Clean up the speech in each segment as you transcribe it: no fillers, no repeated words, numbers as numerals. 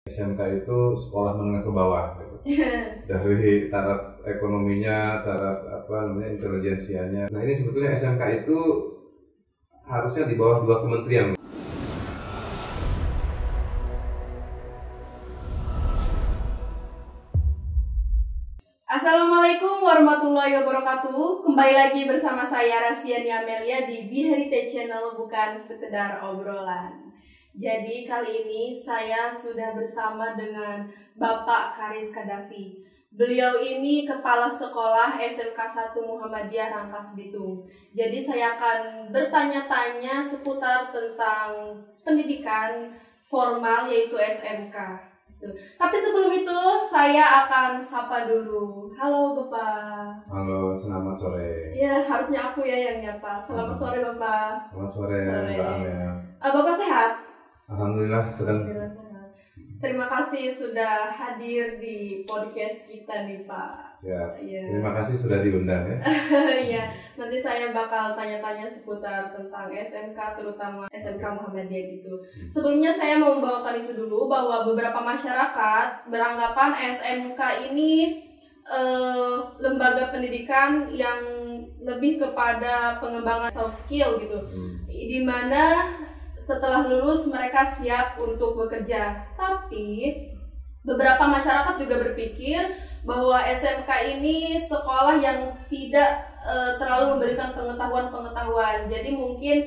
SMK itu sekolah menengah ke bawah gitu. Dari taraf ekonominya, taraf intelijensianya. Nah, ini sebetulnya SMK itu harusnya di bawah 2 kementerian. Assalamualaikum warahmatullahi wabarakatuh. Kembali lagi bersama saya Rasiani Amelia di Be Heritage Channel, bukan sekedar obrolan. Jadi kali ini saya sudah bersama dengan Bapak Karis Kadafi. Beliau ini Kepala Sekolah SMK 1 Muhammadiyah Rangkas Bitung. Jadi saya akan bertanya-tanya seputar tentang pendidikan formal yaitu SMK. Tapi sebelum itu saya akan sapa dulu. Halo Bapak. Halo, selamat sore. Ya, harusnya aku ya yang nyapa. Selamat sore Bapak. Selamat sore, Mbak Amel. Bapak sehat? Alhamdulillah sedang. Alhamdulillah sehat. Terima kasih sudah hadir di podcast kita nih Pak. Siap. Ya. Terima kasih sudah diundang ya. Iya, nanti saya bakal tanya-tanya seputar tentang SMK, terutama SMK Muhammadiyah gitu. Sebelumnya saya mau membawakan isu dulu bahwa beberapa masyarakat beranggapan SMK ini lembaga pendidikan yang lebih kepada pengembangan soft skill gitu, di mana setelah lulus mereka siap untuk bekerja. Tapi beberapa masyarakat juga berpikir bahwa SMK ini sekolah yang tidak terlalu memberikan pengetahuan-pengetahuan. Jadi mungkin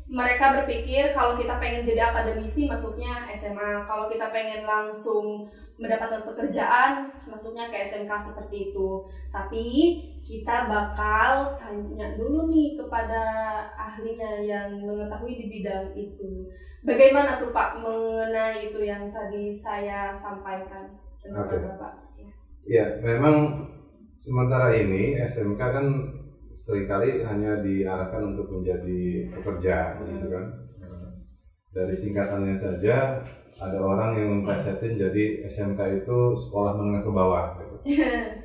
mereka berpikir kalau kita pengen jadi akademisi masuknya SMA, kalau kita pengen langsung mendapatkan pekerjaan masuknya ke SMK seperti itu. Tapi kita bakal tanya dulu nih kepada ahlinya yang mengetahui di bidang itu. Bagaimana tuh Pak mengenai itu yang tadi saya sampaikan? Oke. Bapak. Ya, memang sementara ini SMK kan seringkali hanya diarahkan untuk menjadi pekerja, gitu kan. Dari singkatannya saja ada orang yang memplesetin jadi SMK itu sekolah menengah ke bawah, gitu.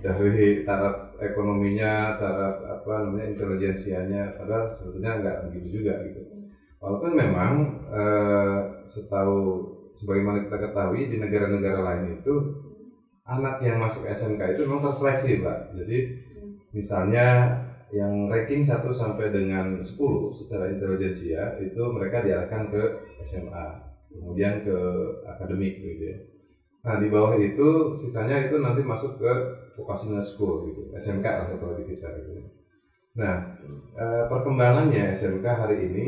Dari taraf ekonominya, taraf intelijensianya, padahal sebetulnya nggak begitu juga, gitu. Walaupun memang sebagaimana kita ketahui di negara-negara lain itu anak yang masuk SMK itu memang terseleksi, Pak. Jadi misalnya yang ranking 1 sampai dengan 10 secara intelijensia itu mereka diarahkan ke SMA, kemudian ke akademik gitu ya. Nah, di bawah itu sisanya itu nanti masuk ke vocational school gitu, SMK atau kalau di kita gitu. Nah, perkembangannya SMK hari ini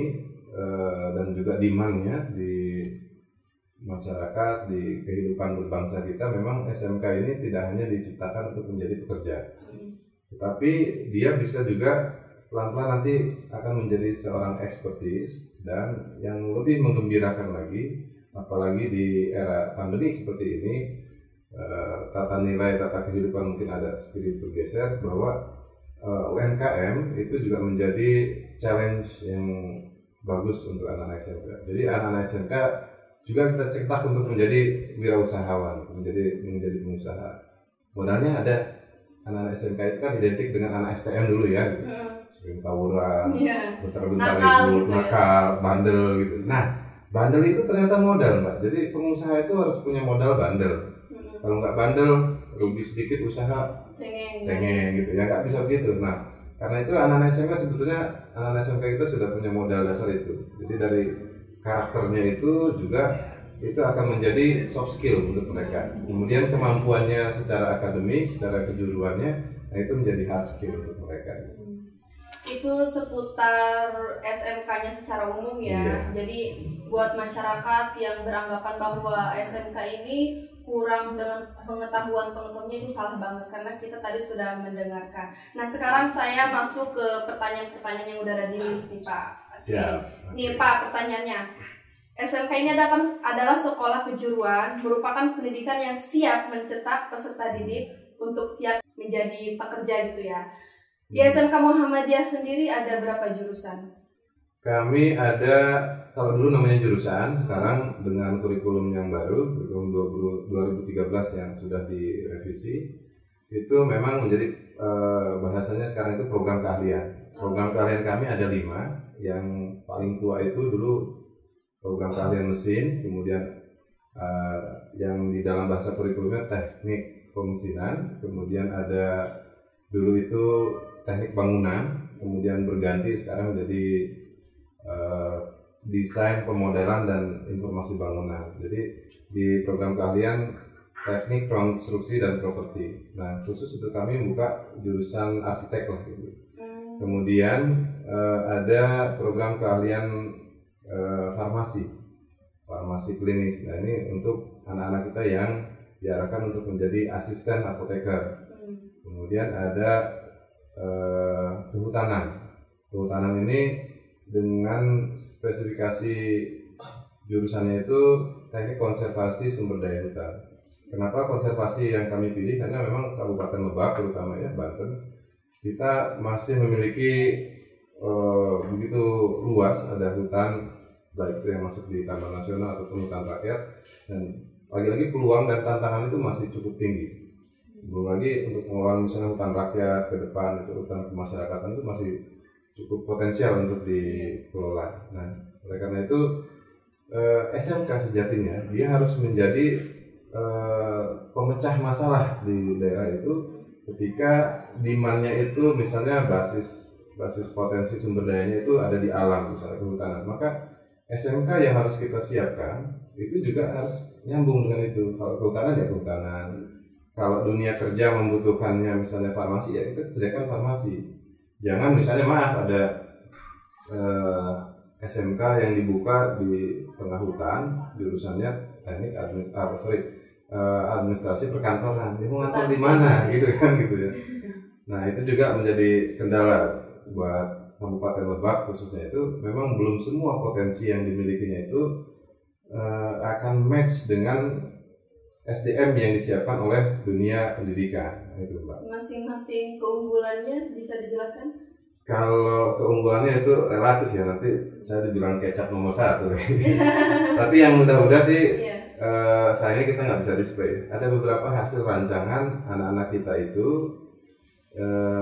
dan juga demand-nya di masyarakat, di kehidupan berbangsa kita, memang SMK ini tidak hanya diciptakan untuk menjadi pekerja, tetapi dia bisa juga pelan-pelan nanti akan menjadi seorang ekspertis. Dan yang lebih menggembirakan lagi, apalagi di era pandemi seperti ini, tata nilai, tata kehidupan mungkin ada sedikit bergeser, bahwa UMKM itu juga menjadi challenge yang bagus untuk anak-anak SMK. Jadi anak-anak SMK juga kita cetak untuk menjadi wirausahawan, menjadi pengusaha. Modalnya ada. Anak-anak SMK itu kan identik dengan anak STM dulu ya, gitu. Sering tawuran, bentar-bentar ribut, nakal, bandel gitu. Nah, bandel itu ternyata modal, Mbak. Jadi pengusaha itu harus punya modal bandel. Kalau nggak bandel, rugi sedikit usaha cengeng gitu. Ya nggak bisa begitu. Nah, karena itu anak-anak SMK sebetulnya anak-anak SMK kita sudah punya modal dasar itu. Jadi dari karakternya itu juga itu akan menjadi soft skill untuk mereka. Kemudian kemampuannya secara akademik, secara kejuruannya, nah itu menjadi hard skill untuk mereka. Itu seputar SMK-nya secara umum ya. Iya. Jadi buat masyarakat yang beranggapan bahwa SMK ini kurang dengan pengetahuan-pengetahuannya itu salah banget, karena kita tadi sudah mendengarkan. Nah, sekarang saya masuk ke pertanyaan-pertanyaan yang udah ada di list nih Pak. Siap. Nih Pak, pertanyaannya. SMK ini adalah sekolah kejuruan, merupakan pendidikan yang siap mencetak peserta didik untuk siap menjadi pekerja gitu ya. Di SMK Muhammadiyah sendiri ada berapa jurusan? Kami ada, kalau dulu namanya jurusan, sekarang dengan kurikulum yang baru, kurikulum 2013 yang sudah direvisi, itu memang menjadi bahasanya sekarang itu program keahlian. Program keahlian kami ada 5, yang paling tua itu dulu program keahlian mesin, kemudian yang di dalam bahasa kurikulumnya teknik pemesinan, kemudian ada dulu itu teknik bangunan, kemudian berganti sekarang menjadi desain, pemodelan, dan informasi bangunan. Jadi di program keahlian teknik konstruksi dan properti. Nah, khusus untuk kami buka jurusan arsitek lah gitu. Kemudian ada program keahlian farmasi klinis. Nah, ini untuk anak-anak kita yang diarahkan untuk menjadi asisten apoteker. Kemudian ada kehutanan. Kehutanan ini dengan spesifikasi jurusannya itu teknik konservasi sumber daya hutan. Kenapa konservasi yang kami pilih? Karena memang Kabupaten Lebak, terutama ya Banten, kita masih memiliki begitu luas, ada hutan, baik itu yang masuk di Taman Nasional ataupun hutan rakyat, dan lagi-lagi peluang dan tantangan itu masih cukup tinggi. Belum lagi untuk pengelolaan misalnya hutan rakyat ke depan, itu hutan kemasyarakatan itu masih cukup potensial untuk dikelola. Nah, oleh karena itu SMK sejatinya dia harus menjadi pemecah masalah di daerah itu ketika demand-nya itu misalnya basis potensi sumber dayanya itu ada di alam, misalnya kehutanan, maka SMK yang harus kita siapkan itu juga harus nyambung dengan itu. Kalau kehutanan ya kehutanan, kalau dunia kerja membutuhkannya misalnya farmasi ya kita sediakan farmasi. Jangan misalnya ada SMK yang dibuka di tengah hutan, jurusannya teknik administrasi perkantoran. Dia mau ngantor di mana gitu kan gitu ya. Nah, itu juga menjadi kendala buat Kabupaten Lebak khususnya, itu memang belum semua potensi yang dimilikinya itu akan match dengan SDM yang disiapkan oleh dunia pendidikan. Itu, Mbak. Masing-masing keunggulannya bisa dijelaskan? Kalau keunggulannya itu relatif ya, nanti saya dibilang kecap nomor 1. Tapi yang mudah-mudah sih sayangnya kita nggak bisa display. Ada beberapa hasil rancangan anak-anak kita itu,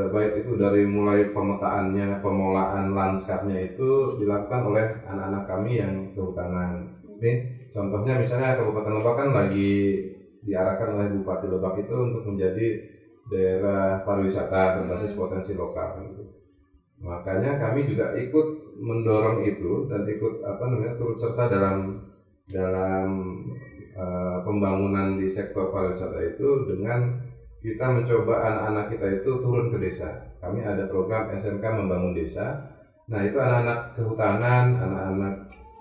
baik itu dari mulai pemetaannya, pemolahan lanskapnya itu dilakukan oleh anak-anak kami yang kehutanan. Ini contohnya misalnya Kabupaten Lebak kan lagi diarahkan oleh Bupati Lebak itu untuk menjadi daerah pariwisata berbasis potensi lokal gitu. Makanya kami juga ikut mendorong itu dan ikut turut serta dalam pembangunan di sektor pariwisata itu dengan kita mencoba anak-anak kita itu turun ke desa. Kami ada program SMK Membangun Desa. Nah, itu anak-anak kehutanan, anak-anak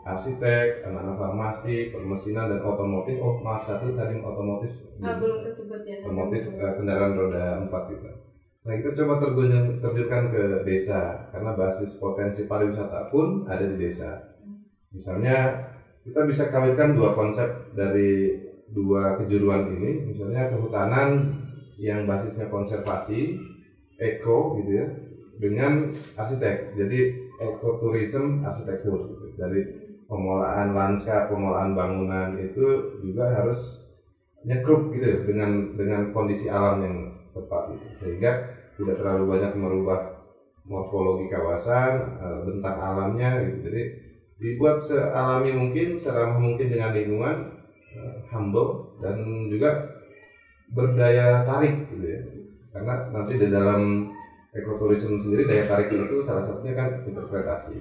arsitek, anak-anak farmasi, permesinan, dan otomotif. Satu tadi otomotif. Belum kesebut ya. Otomotif kendaraan roda 4 gitu. Nah, kita coba terjunkan ke desa karena basis potensi pariwisata pun ada di desa. Misalnya kita bisa kawitkan dua konsep dari dua kejuruan ini, misalnya kehutanan yang basisnya konservasi, eko gitu ya, dengan arsitek. Jadi ekoturism arsitektur gitu. Dari pemolahan lanskap, pemolahan bangunan itu juga harus nyekrup gitu dengan kondisi alam yang tepat gitu. Sehingga tidak terlalu banyak merubah morfologi kawasan, bentang alamnya gitu. Jadi dibuat sealami mungkin, seramah mungkin dengan lingkungan, humble, dan juga berdaya tarik gitu ya. Karena nanti di dalam ekoturism sendiri daya tarik itu salah satunya kan interpretasi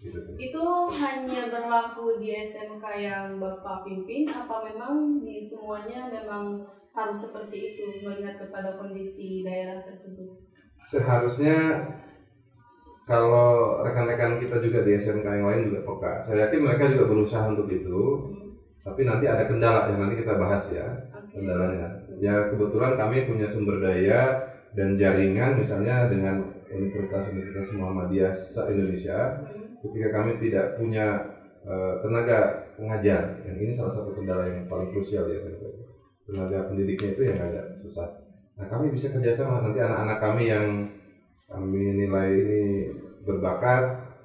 gitu sih. Itu hanya berlaku di SMK yang Bapak pimpin, apa memang di semuanya memang harus seperti itu melihat kepada kondisi daerah tersebut? Seharusnya kalau rekan-rekan kita juga di SMK yang lain juga peka. Saya yakin mereka juga berusaha untuk itu. Tapi nanti ada kendala yang nanti kita bahas ya. Kendalanya. Ya kebetulan kami punya sumber daya dan jaringan misalnya dengan Universitas Muhammadiyah se-Indonesia. Ketika kami tidak punya tenaga pengajar, yang ini salah satu kendala yang paling krusial ya. Tenaga pendidiknya itu yang agak susah. Nah, kami bisa kerjasama nanti anak-anak kami yang kami nilai ini berbakat.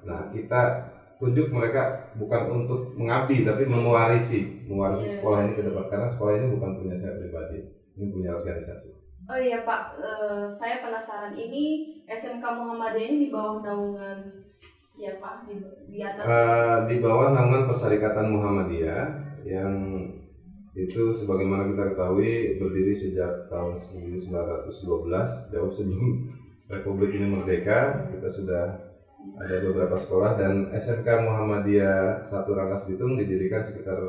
Nah, kita tunjuk mereka bukan untuk mengabdi tapi mewarisi sekolah ini ke depan, karena sekolah ini bukan punya saya pribadi, ini punya organisasi. Oh iya Pak, saya penasaran, ini SMK Muhammadiyah ini di bawah naungan siapa? Di atas? Di bawah naungan Perserikatan Muhammadiyah yang Itu sebagaimana kita ketahui berdiri sejak tahun 1912, jauh sebelum Republik ini merdeka. Kita sudah ada beberapa sekolah, dan SMK Muhammadiyah 1 Rangkas Bitung didirikan sekitar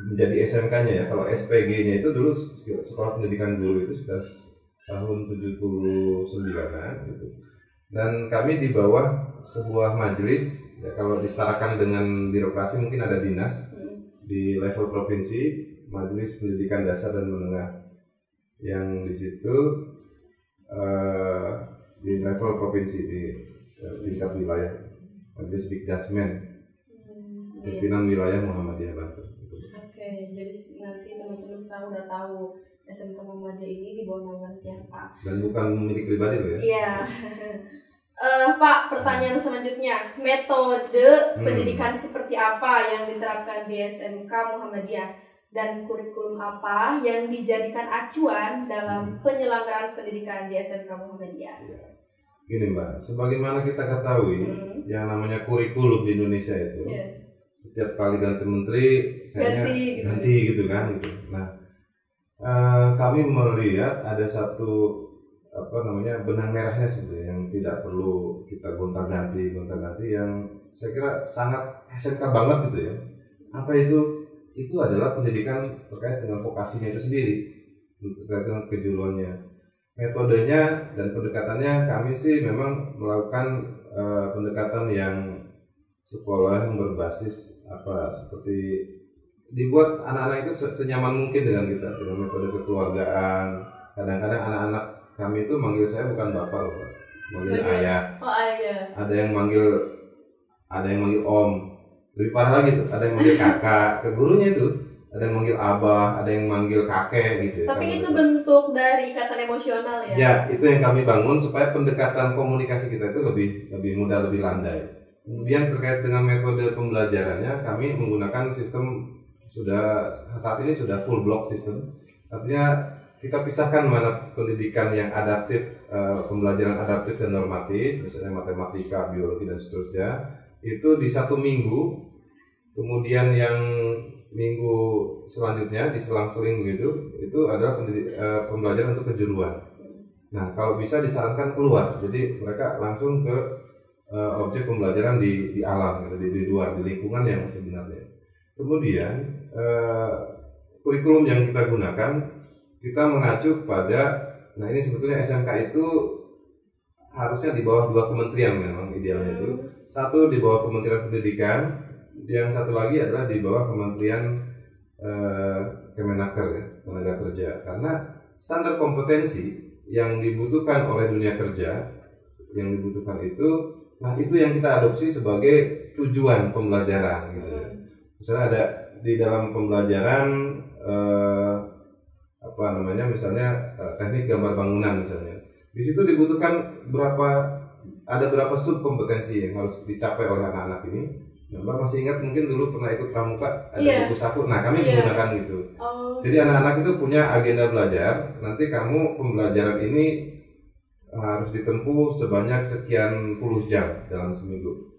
menjadi SMK-nya ya. Kalau SPG-nya itu dulu Sekolah Pendidikan Guru itu sudah tahun 79-an gitu. Dan kami di bawah sebuah majelis ya, kalau disetarakan dengan birokrasi mungkin ada dinas di level provinsi, Majelis Pendidikan Dasar dan Menengah, yang di situ di level provinsi di tingkat wilayah, Majelis Dikdasmen, pimpinan wilayah Muhammadiyah Banten. Oke, jadi nanti teman-teman sekarang udah tahu SMK Muhammadiyah ini di bawah naungan siapa. Dan bukan milik pribadi loh ya? Iya. Pak, pertanyaan selanjutnya, metode pendidikan seperti apa yang diterapkan di SMK Muhammadiyah dan kurikulum apa yang dijadikan acuan dalam penyelenggaraan pendidikan di SMK Muhammadiyah? Ya. Gini Mbak, sebagaimana kita ketahui yang namanya kurikulum di Indonesia itu setiap kali ganti menteri ganti gitu kan gitu. Nah, kami melihat ada satu benang merahnya sebenarnya yang tidak perlu kita gonta-ganti yang saya kira sangat SMK banget gitu ya. Apa itu? Itu adalah pendidikan terkait dengan vokasinya itu sendiri, terkait dengan kejuruannya. Metodenya dan pendekatannya kami sih memang melakukan pendekatan yang sekolah yang berbasis seperti dibuat anak-anak itu senyaman mungkin dengan kita, dengan metode kekeluargaan. Kadang-kadang anak-anak kami itu manggil saya bukan bapak loh, Pak. Manggil ayah. Oh, ayah. Ada yang manggil om. Lebih parah lagi tuh, ada yang manggil kakak ke gurunya itu, ada yang manggil abah, ada yang manggil kakek gitu. Tapi itu bentuk dari ikatan emosional ya? Ya, itu yang kami bangun supaya pendekatan komunikasi kita itu lebih mudah, lebih landai. Kemudian terkait dengan metode pembelajarannya, kami menggunakan sistem saat ini sudah full block system. Artinya kita pisahkan mana pendidikan yang adaptif, pembelajaran adaptif dan normatif, misalnya matematika, biologi dan seterusnya, itu di 1 minggu. Kemudian yang minggu selanjutnya diselang-seling begitu, itu adalah pembelajaran untuk kejuruan. Nah, kalau bisa disarankan keluar, jadi mereka langsung ke objek pembelajaran di alam, gitu, di luar, di lingkungan yang sebenarnya. Kemudian kurikulum yang kita gunakan, kita mengacu pada, nah ini sebetulnya SMK itu harusnya di bawah 2 kementerian memang idealnya itu. Satu di bawah Kementerian Pendidikan, yang satu lagi adalah di bawah Kementerian Kemenaker ya, Tenaga Kerja. Karena standar kompetensi yang dibutuhkan oleh dunia kerja, yang dibutuhkan itu, nah itu yang kita adopsi sebagai tujuan pembelajaran gitu ya. Misalnya ada di dalam pembelajaran misalnya teknik gambar bangunan misalnya. Di situ dibutuhkan ada berapa sub kompetensi yang harus dicapai oleh anak-anak ini. Nah, Mbak masih ingat mungkin dulu pernah ikut pramuka, ada buku saku. Nah, kami menggunakan gitu. Jadi anak-anak itu punya agenda belajar. Nanti kamu pembelajaran ini harus ditempuh sebanyak sekian puluh jam dalam seminggu.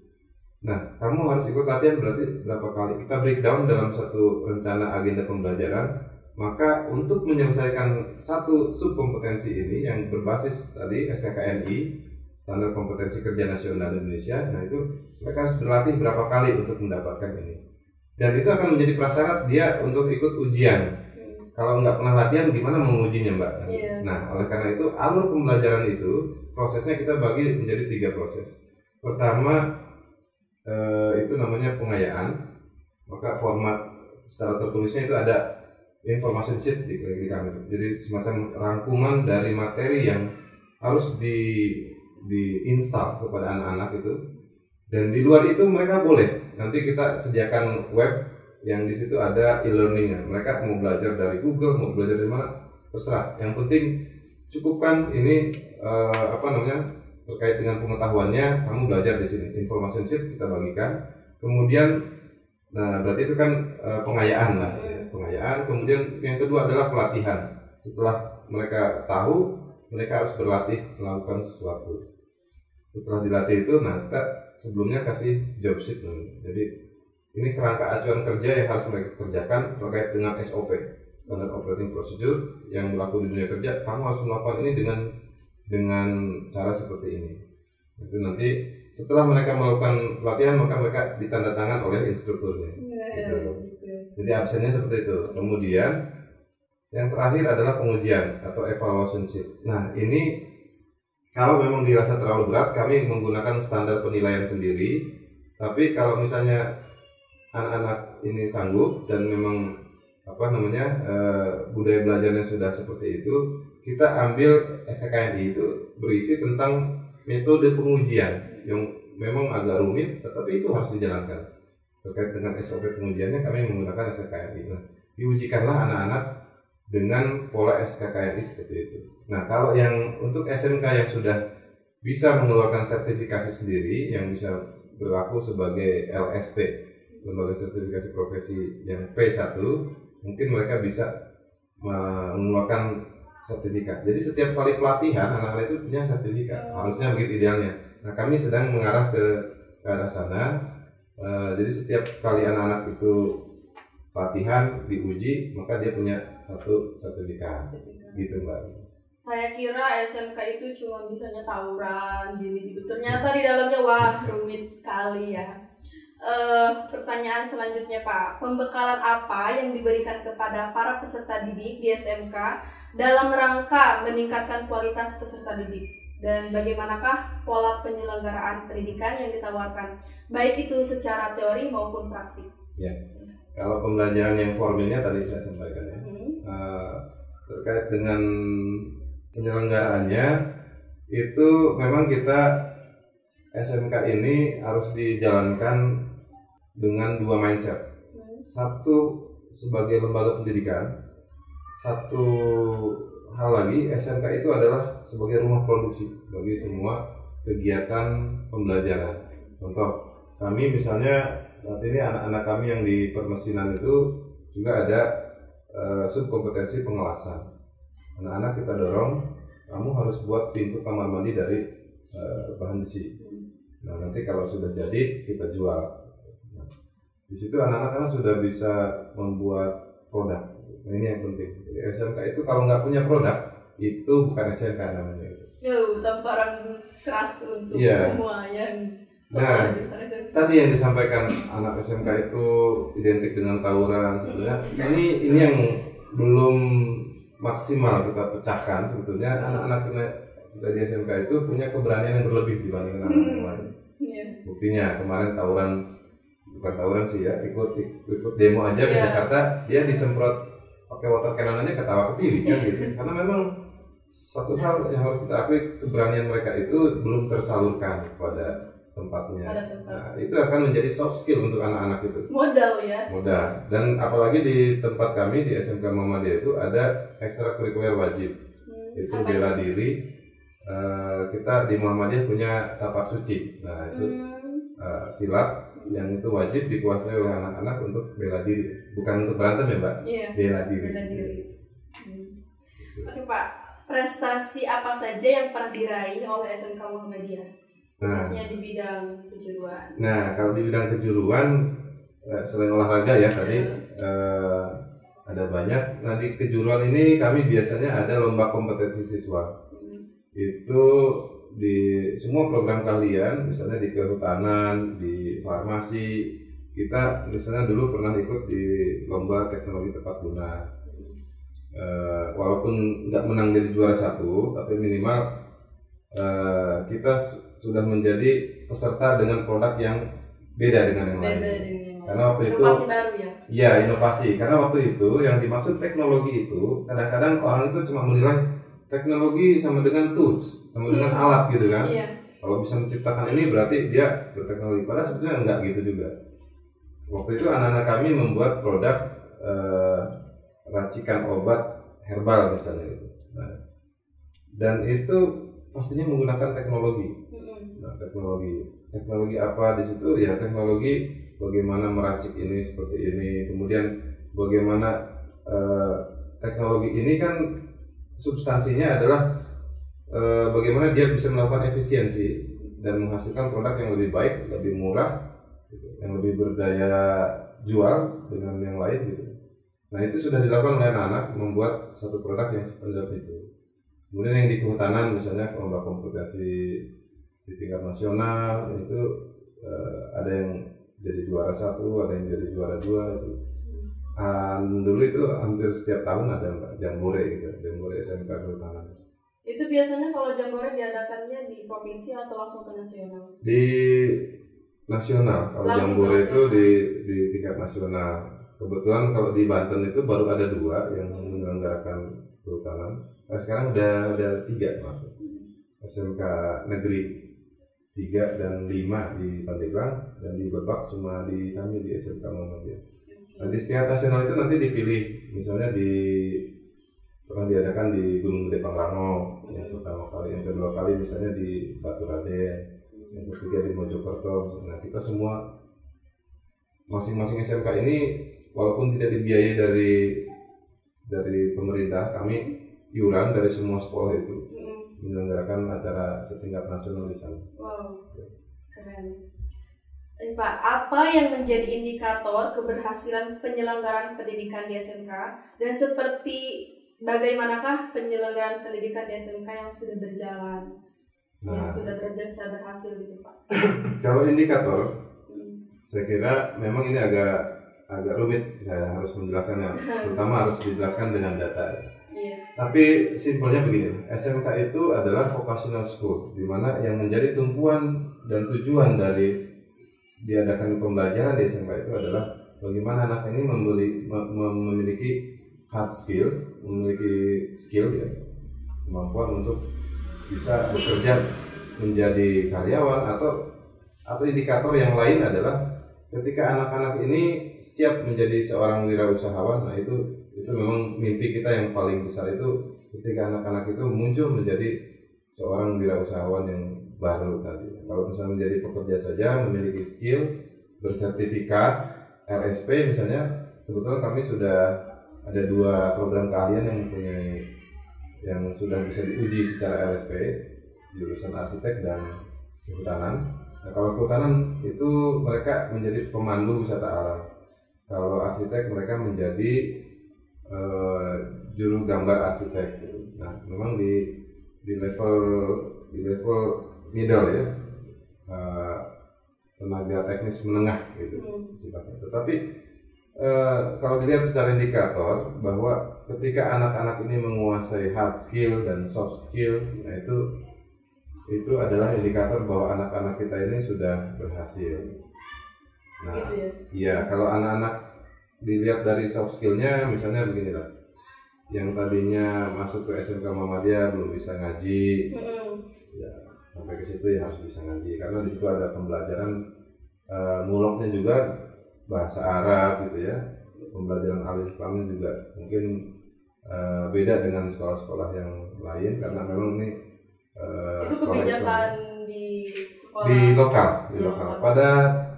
Nah, kamu harus ikut latihan berarti berapa kali? Kita breakdown dalam satu rencana agenda pembelajaran. Maka untuk menyelesaikan satu subkompetensi ini yang berbasis tadi SKKNI, Standar Kompetensi Kerja Nasional Indonesia, nah itu mereka harus berlatih berapa kali untuk mendapatkan ini. Dan itu akan menjadi prasyarat dia untuk ikut ujian. Kalau nggak pernah latihan, gimana mengujinya Mbak? Nah, oleh karena itu alur pembelajaran itu prosesnya kita bagi menjadi 3 proses. Pertama itu namanya pengayaan. Maka format secara tertulisnya itu ada information sheet di kami. Jadi semacam rangkuman dari materi yang harus diinstal kepada anak-anak itu. Dan di luar itu mereka boleh. Nanti kita sediakan web yang di situ ada e-learning-nya. Mereka mau belajar dari Google, mau belajar dari mana, terserah. Yang penting cukupkan ini terkait dengan pengetahuannya, kamu belajar di sini. Information sheet kita bagikan. Kemudian, nah berarti itu kan pengayaan lah. Pengayaan. Kemudian yang kedua adalah pelatihan. Setelah mereka tahu, mereka harus berlatih melakukan sesuatu. Setelah dilatih itu, nah kita sebelumnya kasih job sheet. Jadi ini kerangka acuan kerja yang harus mereka kerjakan terkait dengan SOP, Standard Operating Procedure, yang berlaku di dunia kerja. Kamu harus melakukan ini dengan cara seperti ini. Itu nanti setelah mereka melakukan pelatihan, maka mereka ditandatangan oleh instrukturnya. Gitu. Jadi absennya seperti itu. Kemudian yang terakhir adalah pengujian atau evaluation sheet. Nah, ini kalau memang dirasa terlalu berat, kami menggunakan standar penilaian sendiri. Tapi kalau misalnya anak-anak ini sanggup dan memang budaya belajarnya sudah seperti itu, kita ambil SKKNI itu berisi tentang metode pengujian yang memang agak rumit, tetapi itu harus dijalankan. Terkait dengan SOP pengujiannya, kami menggunakan SKKNI. Nah, diujikanlah anak-anak dengan pola SKKNI seperti itu. Nah, kalau yang untuk SMK yang sudah bisa mengeluarkan sertifikasi sendiri, yang bisa berlaku sebagai LSP, lembaga sertifikasi profesi yang P1, mungkin mereka bisa mengeluarkan sertifikat. Jadi setiap kali pelatihan anak-anak itu punya sertifikat, harusnya begitu idealnya. Nah, kami sedang mengarah ke arah sana. Jadi setiap kali anak-anak itu pelatihan diuji, maka dia punya satu sertifikat, gitu Mbak. Saya kira SMK itu cuma bisanya tawuran gini gitu. Ternyata di dalamnya wah rumit sekali ya. Pertanyaan selanjutnya Pak, pembekalan apa yang diberikan kepada para peserta didik di SMK dalam rangka meningkatkan kualitas peserta didik, dan bagaimanakah pola penyelenggaraan pendidikan yang ditawarkan, baik itu secara teori maupun praktik? Ya, kalau pembelajaran yang formilnya tadi saya sampaikan ya, terkait dengan penyelenggaraannya itu memang kita SMK ini harus dijalankan dengan dua mindset. Satu sebagai lembaga pendidikan, satu hal lagi SMK itu adalah sebagai rumah produksi bagi semua kegiatan pembelajaran. Contoh, kami misalnya saat ini anak-anak kami yang di permesinan itu juga ada subkompetensi pengelasan. Anak-anak kita dorong, kamu harus buat pintu kamar mandi dari bahan besi. Nah, nanti kalau sudah jadi kita jual. Nah, di situ anak-anak sudah bisa membuat produk. Nah, ini yang penting. Jadi SMK itu kalau nggak punya produk, itu bukan SMK namanya. Tamparan keras untuk semua yang. Nah, tadi yang disampaikan anak SMK itu identik dengan tawuran, sebenarnya ini yang belum maksimal kita pecahkan. Sebetulnya anak-anak kita di SMK itu punya keberanian yang berlebih dibanding anak-anak yang lain. Buktinya kemarin bukan tawuran sih ya, ikut demo aja ke Jakarta, dia disemprot pakai water cannon aja ketawa ketiwi kan gitu. Karena memang satu hal yang harus kita akui, keberanian mereka itu belum tersalurkan pada tempatnya. Nah, itu akan menjadi soft skill untuk anak-anak itu. Modal ya. Modal. Dan apalagi di tempat kami di SMK Muhammadiyah itu ada ekstrakurikuler wajib. Itu bela diri. Kita di Muhammadiyah punya tapak suci. Nah, itu silat yang itu wajib dikuasai oleh anak-anak untuk bela diri. Bukan untuk berantem ya, Mbak? Iya. Bela diri. Oke, Pak. Prestasi apa saja yang pernah diraih oleh SMK Muhammadiyah? Khususnya di bidang kejuruan. Nah, kalau di bidang kejuruan, selain olahraga ya tadi ada banyak. Nah, di kejuruan ini kami biasanya ada lomba kompetensi siswa. Itu di semua program keahlian, misalnya di kehutanan, di farmasi, kita misalnya dulu pernah ikut di lomba teknologi tepat guna. Walaupun nggak menang jadi juara satu, tapi minimal kita sudah menjadi peserta dengan produk yang beda dengan yang lain. Karena waktu inovasi baru ya? Iya, inovasi. Karena waktu itu yang dimaksud teknologi itu kadang-kadang orang itu cuma menilai teknologi sama dengan tools, sama dengan alat gitu kan. Iya. Kalau bisa menciptakan ini berarti dia berteknologi. Padahal sebetulnya enggak gitu juga. Waktu itu anak-anak kami membuat produk racikan obat herbal misalnya itu. Nah, dan itu pastinya menggunakan teknologi. Nah, teknologi apa di situ? Ya teknologi bagaimana meracik ini seperti ini. Kemudian bagaimana teknologi ini kan substansinya adalah bagaimana dia bisa melakukan efisiensi dan menghasilkan produk yang lebih baik, lebih murah, gitu, yang lebih berdaya jual dengan yang lain gitu. Nah itu sudah dilakukan oleh anak-anak membuat satu produk yang seperti itu. Kemudian yang di kehutanan misalnya lomba kompetensi di tingkat nasional itu ada yang jadi juara 1, ada yang jadi juara 2 itu. Dulu itu hampir setiap tahun ada Mbak, Jambore gitu, Jambore SMK Kehutanan. Itu biasanya kalau Jambore diadakannya di provinsi atau langsung ke nasional? Di nasional, kalau Jambore itu di tingkat nasional. Kebetulan kalau di Banten itu baru ada 2 yang menyelenggarakan kehutanan. Nah, sekarang udah 3 Pak. SMK Negeri 3 dan 5 di Pandeglang, dan di Lebak cuma di kami di SMK Muhammadiyah. Nah, di tingkat nasional itu nanti dipilih, misalnya pernah diadakan di Gunung Gede Pangrango yang pertama kali, yang kedua kali misalnya di Batu Raden, yang ketiga di Mojokerto. Nah kita semua masing-masing SMK ini walaupun tidak dibiayai dari pemerintah, kami iuran dari semua sekolah itu menyelenggarakan acara setingkat nasional di sana. Wow, keren. Pak, apa yang menjadi indikator keberhasilan penyelenggaraan pendidikan di SMK, dan seperti bagaimanakah penyelenggaraan pendidikan di SMK yang sudah berjalan, yang sudah berhasil gitu Pak? Kalau indikator, saya kira memang ini agak rumit, saya harus menjelaskannya, terutama harus dijelaskan dengan data. Tapi simpelnya begini, SMK itu adalah vocational school, di mana yang menjadi tumpuan dan tujuan dari diadakan pembelajaran di SMK itu adalah bagaimana anak ini memiliki hard skill, memiliki skill ya, kemampuan untuk bisa bekerja menjadi karyawan, atau indikator yang lain adalah ketika anak-anak ini siap menjadi seorang wirausahawan. Nah itu memang mimpi kita yang paling besar, itu ketika anak-anak itu muncul menjadi seorang wirausahawan yang baru tadi. Kalau misalnya menjadi pekerja saja, memiliki skill, bersertifikat, RSP misalnya, kebetulan kami sudah ada 2 program keahlian yang sudah bisa diuji secara RSP, jurusan arsitek dan kehutanan. Nah, kalau kehutanan itu mereka menjadi pemandu wisata alam. Kalau arsitek mereka menjadi juru gambar arsitek. Nah, memang di level middle ya, tenaga teknis menengah gitu sifatnya. Tetapi kalau dilihat secara indikator bahwa ketika anak-anak ini menguasai hard skill dan soft skill, nah itu adalah indikator bahwa anak-anak kita ini sudah berhasil. Nah, gitu ya? Iya, kalau anak-anak dilihat dari soft skillnya, misalnya beginilah, yang tadinya masuk ke SMK Muhammadiyah belum bisa ngaji, ya sampai ke situ ya harus bisa ngaji, karena di situ ada pembelajaran muloknya juga bahasa Arab gitu ya, pembelajaran al-Islamnya juga mungkin beda dengan sekolah-sekolah yang lain, karena memang ini itu kebijakan di sekolah di lokal.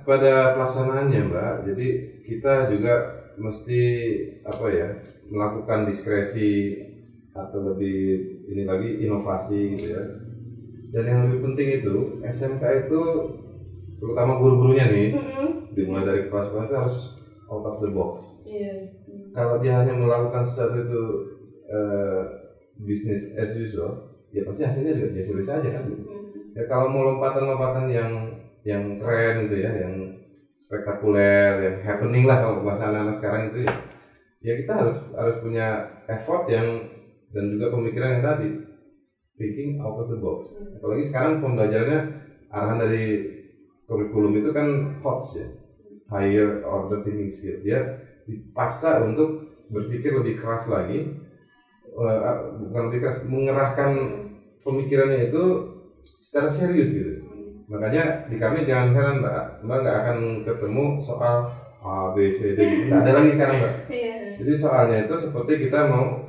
Pada pelaksanaannya Mbak, jadi kita juga mesti melakukan diskresi atau lebih ini lagi inovasi gitu ya. Dan yang lebih penting itu SMK itu terutama guru-gurunya nih, dimulai dari kepala sekolah itu harus out of the box. Kalau dia hanya melakukan sesuatu itu business as usual, ya pasti hasilnya juga biasa-biasa aja kan gitu. Ya kalau mau lompatan-lompatan yang keren gitu ya, yang spektakuler, yang happening lah kalau bahasa anak-anak sekarang itu ya kita harus punya effort dan juga pemikiran yang tadi, thinking out of the box. Apalagi sekarang pembelajarannya arahan dari kurikulum itu kan HOTS ya, higher order thinking skill. Dia dipaksa untuk berpikir lebih keras lagi, bukan lebih keras, mengerahkan pemikirannya itu secara serius gitu. Makanya di kami jangan heran Mbak nggak akan ketemu soal A, B, C, D, nggak ada lagi sekarang Mbak. Jadi soalnya itu seperti kita mau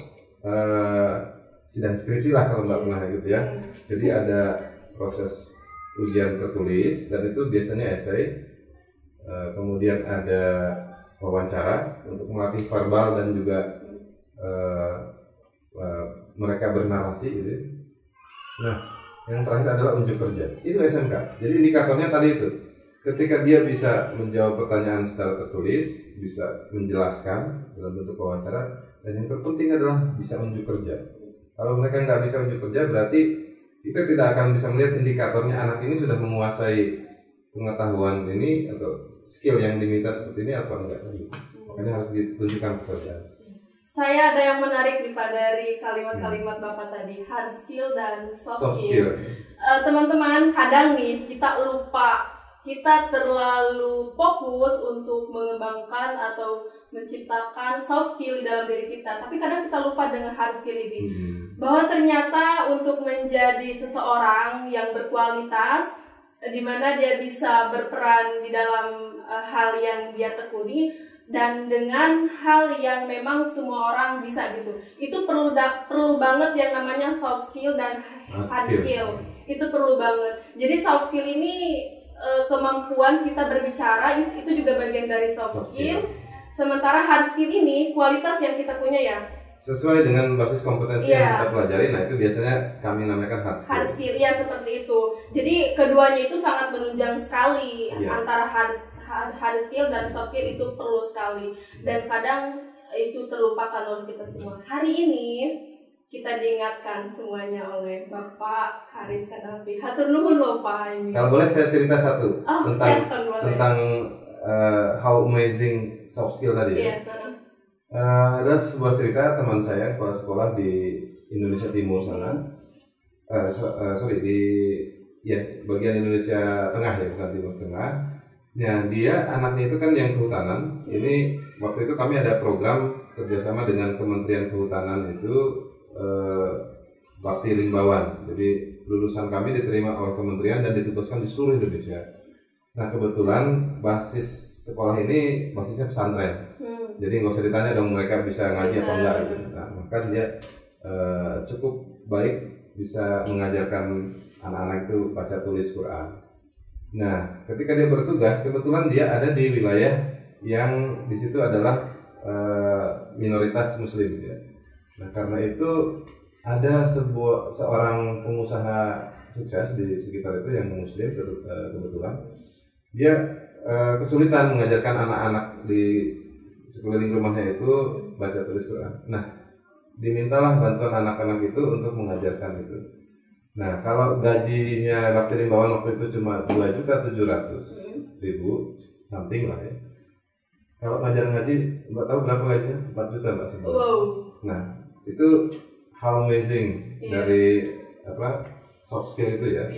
sidang skripsi lah kalau Mbak pernah gitu ya. Jadi ada proses ujian tertulis dan itu biasanya esai, kemudian ada wawancara untuk melatih verbal dan juga mereka bernarasi gitu. Nah, yang terakhir adalah unjuk kerja. Itu SMK. Jadi indikatornya tadi itu. ketika dia bisa menjawab pertanyaan secara tertulis, bisa menjelaskan dalam bentuk wawancara, dan yang terpenting adalah bisa unjuk kerja. Kalau mereka nggak bisa unjuk kerja, berarti kita tidak akan bisa melihat indikatornya anak ini sudah menguasai pengetahuan ini atau skill yang diminta seperti ini apa enggak. Makanya harus ditunjukkan pekerjaan. Saya ada yang menarik nih Pak dari kalimat-kalimat Bapak tadi, hard skill dan soft skill. Teman-teman, kadang nih kita lupa, kita terlalu fokus untuk mengembangkan atau menciptakan soft skill di dalam diri kita, tapi kadang kita lupa dengan hard skill ini. Bahwa ternyata untuk menjadi seseorang yang berkualitas, di mana dia bisa berperan di dalam hal yang dia tekuni, dan dengan hal yang memang semua orang bisa gitu. Itu perlu banget yang namanya soft skill dan hard skill. Itu perlu banget. Jadi soft skill ini kemampuan kita berbicara, itu juga bagian dari soft skill. Sementara hard skill ini kualitas yang kita punya ya. Sesuai dengan basis kompetensi yang kita pelajari, nah itu biasanya kami namakan hard skill. Hard skill, ya seperti itu. Jadi keduanya itu sangat menunjang sekali antara hard skill dan soft skill itu perlu sekali. Dan kadang itu terlupakan oleh kita semua. Hari ini kita diingatkan semuanya oleh Bapak Haris Kadafi. Hatur nuhun loh Pak ini. Kalau boleh saya cerita satu tentang how amazing soft skill tadi ya. Ada sebuah cerita teman saya kepala sekolah di Indonesia Timur sana, bagian Indonesia Tengah ya, bukan Timur Tengah. Nah dia anaknya itu kan yang kehutanan. Ini waktu itu kami ada program kerjasama dengan Kementerian Kehutanan itu bakti rimbawan. Jadi lulusan kami diterima oleh kementerian dan ditugaskan di seluruh Indonesia. Nah kebetulan basis sekolah ini basisnya pesantren. Jadi nggak usah ditanya dong mereka bisa ngaji atau enggak gitu. Nah, maka dia cukup baik bisa mengajarkan anak-anak itu baca tulis Quran. Nah, ketika dia bertugas, kebetulan dia ada di wilayah yang di situ adalah minoritas Muslim ya. Nah, karena itu ada seorang pengusaha sukses di sekitar itu yang Muslim kebetulan dia kesulitan mengajarkan anak-anak di sekeliling rumahnya itu baca tulis Quran. Nah, dimintalah bantuan anak-anak itu untuk mengajarkan itu. Nah, kalau gajinya bakti rimbawan waktu itu cuma 2.700.000 something lah ya. Kalau ngajar ngaji, Mbak tahu berapa gajinya? 4 juta Mbak sebulan. Wow. Nah, itu how amazing dari soft skill itu ya.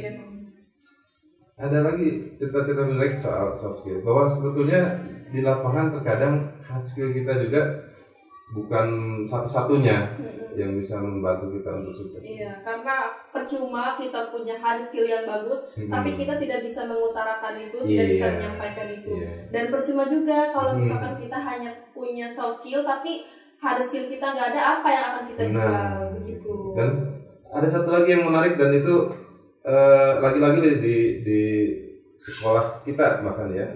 Ada lagi cerita-cerita menarik soal soft skill, bahwa sebetulnya di lapangan terkadang hard skill kita juga bukan satu-satunya yang bisa membantu kita untuk sukses. Iya, karena percuma kita punya hard skill yang bagus, tapi kita tidak bisa mengutarakan itu, tidak bisa menyampaikan itu. Dan percuma juga kalau misalkan kita hanya punya soft skill, tapi hard skill kita nggak ada, apa yang akan kita jual begitu. Dan ada satu lagi yang menarik, dan itu lagi-lagi di sekolah kita bahkan ya.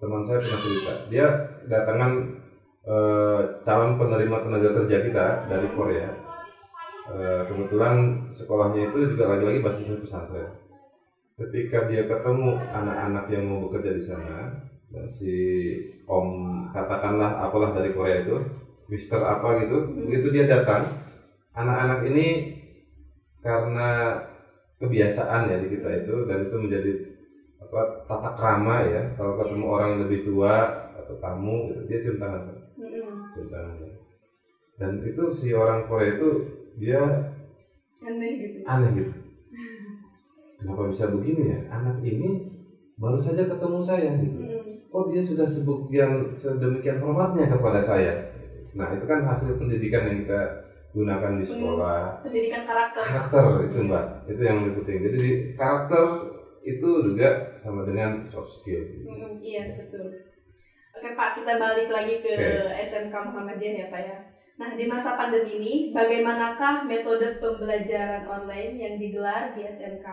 Teman saya pernah cerita, dia datangan calon penerima tenaga kerja kita dari Korea. Kebetulan sekolahnya itu juga lagi-lagi basisnya pesantren. Ketika dia ketemu anak-anak yang mau bekerja di sana, si om katakanlah apalah dari Korea itu, Mister apa gitu, begitu dia datang, anak-anak ini karena kebiasaan ya di kita itu, dan itu menjadi tata krama ya, kalau ketemu orang yang lebih tua atau tamu gitu, dia cium tangan. Dan itu si orang Korea itu dia aneh gitu. Kenapa bisa begini ya? Anak ini baru saja ketemu saya gitu. Kok dia sudah sedemikian hormatnya kepada saya? Nah, itu kan hasil pendidikan yang kita gunakan di sekolah. Pendidikan karakter itu Mbak, itu yang lebih penting. Jadi karakter itu juga sama dengan soft skill. Iya betul. Oke Pak, kita balik lagi ke SMK Muhammadiyah ya Pak ya. Nah, di masa pandemi ini, bagaimanakah metode pembelajaran online yang digelar di SMK?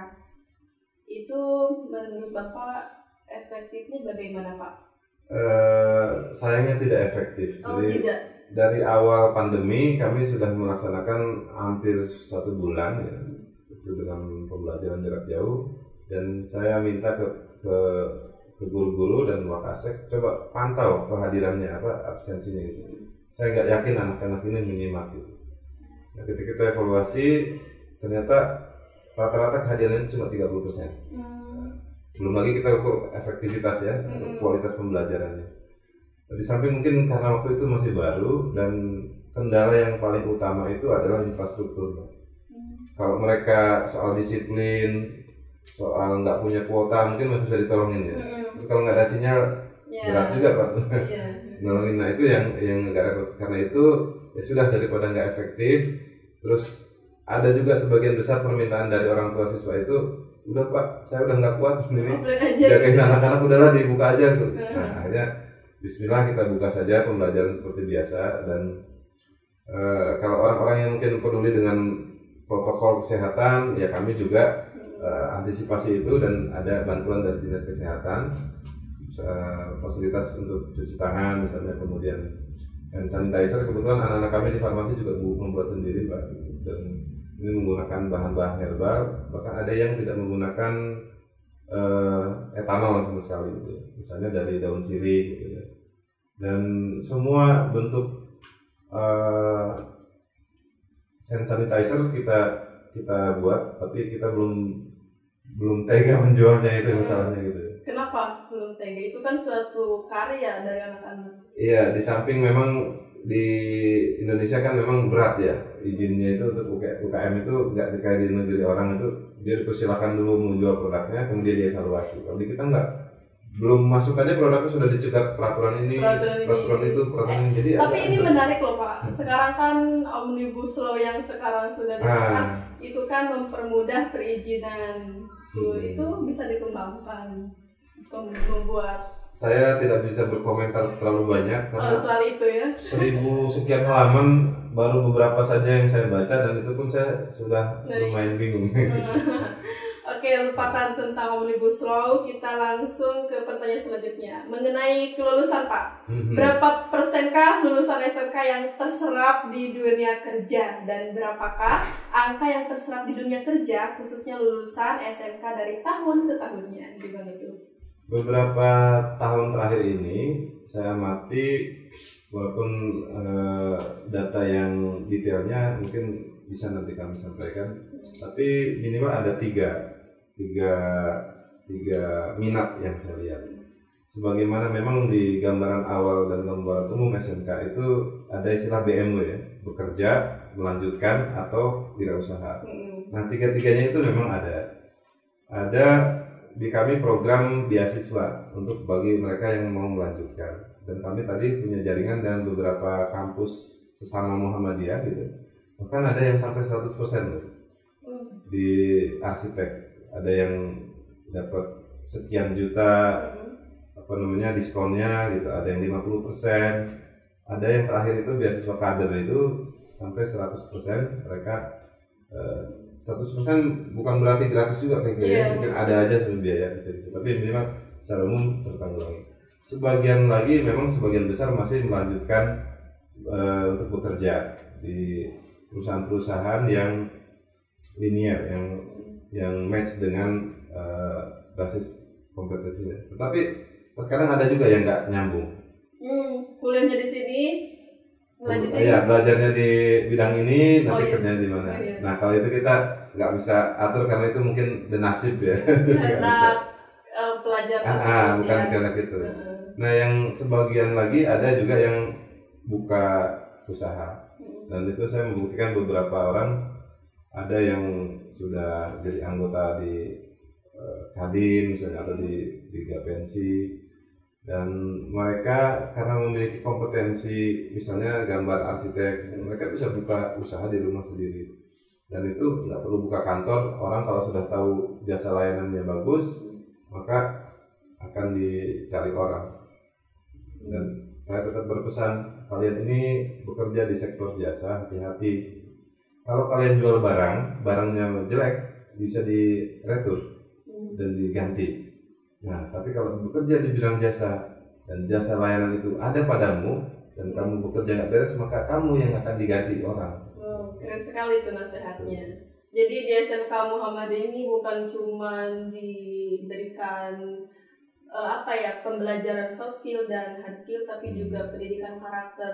Itu menurut Bapak efektifnya bagaimana Pak? Sayangnya tidak efektif. Jadi tidak. Dari awal pandemi kami sudah melaksanakan hampir 1 bulan ya, itu dengan pembelajaran jarak jauh, dan saya minta ke ke guru-guru dan Wakasek, coba pantau kehadirannya, absensinya gitu. Saya nggak yakin anak-anak ini menyimak gitu. Nah, ketika kita evaluasi, ternyata rata-rata kehadirannya cuma 30%. Belum lagi kita ukur efektivitas ya, kualitas pembelajarannya. Di samping mungkin karena waktu itu masih baru, dan kendala yang paling utama itu adalah infrastruktur. Kalau mereka soal disiplin, soal nggak punya kuota mungkin masih bisa ditolongin ya. Tapi kalau nggak ada sinyal, berat juga Pak. Nolongin. Nah itu yang nggak repot. Karena itu ya sudah, daripada nggak efektif. Terus ada juga sebagian besar permintaan dari orang tua siswa itu, udah Pak, saya udah nggak kuat sendiri, jagain anak-anak, udahlah dibuka aja tuh. Nah akhirnya Bismillah kita buka saja pembelajaran seperti biasa. Dan kalau orang-orang yang mungkin peduli dengan protokol kesehatan, ya kami juga antisipasi itu, dan ada bantuan dari dinas kesehatan, fasilitas untuk cuci tangan misalnya, kemudian hand sanitizer. Kebetulan anak-anak kami di farmasi juga membuat sendiri Pak, dan ini menggunakan bahan-bahan herbal, bahkan ada yang tidak menggunakan etanol sama sekali gitu. Misalnya dari daun sirih gitu ya. Dan semua bentuk hand sanitizer kita buat, tapi kita belum tega menjualnya, itu masalahnya gitu. Kenapa belum tega? Itu kan suatu karya dari anak-anak. Iya, di samping memang di Indonesia kan memang berat ya izinnya itu untuk UKM itu, nggak kayak di negeri orang itu dia dipersilakan dulu menjual produknya, kemudian dievaluasi. Kalau di kita nggak, belum masuk aja produknya sudah dicegat peraturan ini, peraturan itu. Jadi tapi ini menarik loh Pak. Sekarang kan Omnibus Law yang sekarang sudah disahkan itu kan mempermudah perizinan. Itu bisa dikembangkan, membuat. Saya tidak bisa berkomentar terlalu banyak karena soal itu ya. 1000 sekian halaman, baru beberapa saja yang saya baca, dan itu pun saya sudah lumayan bingung. Oke, lupakan tentang Omnibus Law, kita langsung ke pertanyaan selanjutnya mengenai kelulusan Pak. Berapa persenkah lulusan SMK yang terserap di dunia kerja, dan berapakah angka yang terserap di dunia kerja khususnya lulusan SMK dari tahun ke tahunnya? Gimana tuh? Beberapa tahun terakhir ini saya amati, walaupun data yang detailnya mungkin bisa nanti kami sampaikan, tapi minimal ada tiga minat yang saya lihat. Sebagaimana memang di gambaran awal dan gambaran umum SMK itu ada istilah BMW ya, bekerja, melanjutkan, atau wirausaha. Nah tiga-tiganya itu memang ada di kami program beasiswa untuk bagi mereka yang mau melanjutkan, dan kami tadi punya jaringan dengan beberapa kampus sesama Muhammadiyah gitu. Bahkan ada yang sampai 100% loh. Di arsitek ada yang dapat sekian juta diskonnya gitu, ada yang 50%, ada yang terakhir itu beasiswa kader itu sampai 100%. Mereka 100% bukan berarti gratis juga kayak gitu, mungkin ada aja biaya kecil-kecil, tapi minimal secara umum tertanggungi. Sebagian besar masih melanjutkan untuk bekerja di perusahaan-perusahaan yang linear, yang match dengan basis kompetensinya. Tetapi terkadang ada juga yang nggak nyambung. Kuliahnya di sini, belajarnya di bidang ini, nanti kerjanya di mana. Nah kalau itu kita nggak bisa atur, karena itu mungkin nasib ya. Pelajar bukan karena gitu. Nah yang sebagian lagi ada juga yang buka usaha, dan itu saya membuktikan beberapa orang, ada yang sudah jadi anggota di Kadin misalnya, atau di Gapensi, dan mereka karena memiliki kompetensi misalnya gambar arsitek, mereka bisa buka usaha di rumah sendiri, dan itu nggak perlu buka kantor. Orang kalau sudah tahu jasa layanannya bagus, maka akan dicari orang. Dan saya tetap berpesan, kalian ini bekerja di sektor jasa, hati-hati. Kalau kalian jual barangnya jelek, bisa diretur dan diganti. Nah, tapi kalau bekerja di bidang jasa, dan jasa layanan itu ada padamu, dan kamu bekerja nggak beres, maka kamu yang akan diganti orang. Keren sekali itu nasihatnya. Jadi di SMK Muhammadiyah ini bukan cuma diberikan pembelajaran soft skill dan hard skill, tapi juga pendidikan karakter.